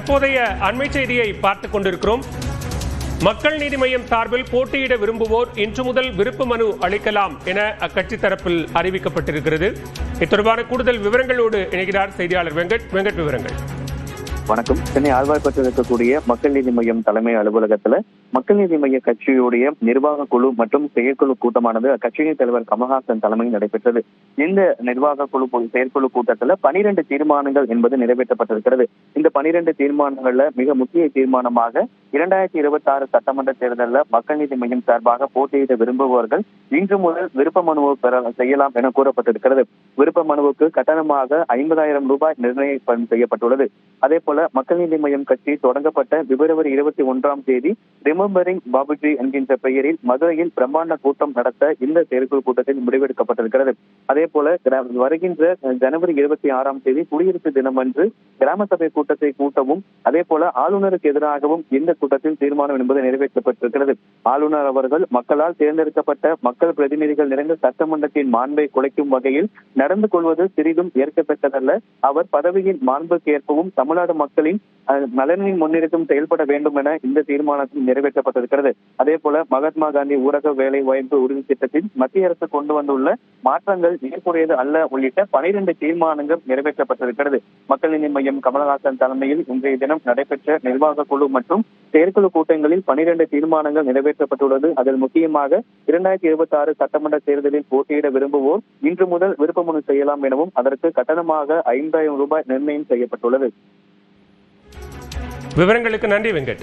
தற்போதைய அண்மை செய்தியை பார்த்துக் கொண்டிருக்கிறோம். மக்கள் நீதி மய்யம் சார்பில் போட்டியிட விரும்புவோர் இன்று முதல் விருப்ப மனு அளிக்கலாம் என அக்கட்சி தரப்பில் அறிவிக்கப்பட்டிருக்கிறது. இத்தொடர்பான கூடுதல் விவரங்களோடு இணைகிறார் செய்தியாளர் வெங்கட். விவரங்கள். வணக்கம். சென்னை ஆழ்வார்பேட்டையில் இருக்கக்கூடிய மக்கள் நீதி மய்யம் தலைமை அலுவலகத்துல மக்கள் நீதி மய்ய கட்சியுடைய நிர்வாக குழு மற்றும் செயற்குழு கூட்டமானது அக்கட்சியின் தலைவர் கமல்ஹாசன் தலைமையில் நடைபெற்றது. இந்த நிர்வாக குழு செயற்குழு கூட்டத்துல 12 தீர்மானங்கள் என்பது நிறைவேற்றப்பட்டிருக்கிறது. இந்த 12 தீர்மானங்கள்ல மிக முக்கிய தீர்மானமாக 2026 சட்டமன்ற தேர்தலில் மக்கள் நீதி மய்யம் சார்பாக போட்டியிட விரும்புபவர்கள் இன்று முதல் விருப்ப மனுவை செய்யலாம் என கூறப்பட்டிருக்கிறது. விருப்ப மனுவுக்கு கட்டணமாக 50,000 ரூபாய் நிர்ணயம் செய்யப்பட்டுள்ளது. அதே போல மக்கள் நீதி மய்யம் கட்சி தொடங்கப்பட்ட பிப்ரவரி 21ஆம் தேதி ரிமெம்பரிங் பாபுஜி என்கின்ற பெயரில் மதுரையில் பிரம்மாண்ட கூட்டம் நடத்த இந்த செயற்குழு கூட்டத்தில் முடிவெடுக்கப்பட்டிருக்கிறது. அதே போல வருகின்ற ஜனவரி 26ஆம் தேதி குடியரசு தினம் அன்று கிராம சபை கூட்டத்தை கூட்டவும் அதே போல ஆளுநருக்கு எதிராகவும் இந்த கூட்டத்தில் தீர்மானம் என்பது நிறைவேற்றப்பட்டிருக்கிறது. ஆளுநர் அவர்கள் மக்களால் தேர்ந்தெடுக்கப்பட்ட மக்கள் பிரதிநிதிகள் நிறைந்த சட்டமன்றத்தின் மாண்பை குலைக்கும் வகையில் நடந்து கொள்வது சிறிதும் ஏற்கத்தக்கதல்ல. அவர் பதவியின் மாண்புக்கு ஏற்பவும் தமிழ்நாடு மக்களின் நலனின் முன்னிறுத்தும் செயல்பட வேண்டும் என இந்த தீர்மானத்தில் நிறைவேற்றப்பட்டிருக்கிறது. அதே போல மகாத்மா காந்தி ஊரக வேலை வாய்ப்பு உறுதி திட்டத்தில் மத்திய அரசு கொண்டு வந்துள்ள மாற்றங்கள் ஏற்புடையது அல்ல உள்ளிட்ட 12 தீர்மானங்கள் நிறைவேற்றப்பட்டிருக்கிறது. மக்கள் நீதி மய்யம் கமல்ஹாசன் தலைமையில் இன்றைய தினம் நடைபெற்ற நிர்வாக குழு மற்றும் செயற்குழு கூட்டங்களில் 12 தீர்மானங்கள் நிறைவேற்றப்பட்டுள்ளது. அதில் முக்கியமாக 2026 சட்டமன்ற தேர்தலில் போட்டியிட விரும்புவோர் இன்று முதல் விருப்ப மனு செய்யலாம் எனவும் அதற்கு கட்டணமாக 50,000 ரூபாய் நிர்ணயம் செய்யப்பட்டுள்ளது. விவரங்களுக்கு நன்றி வெங்கட்.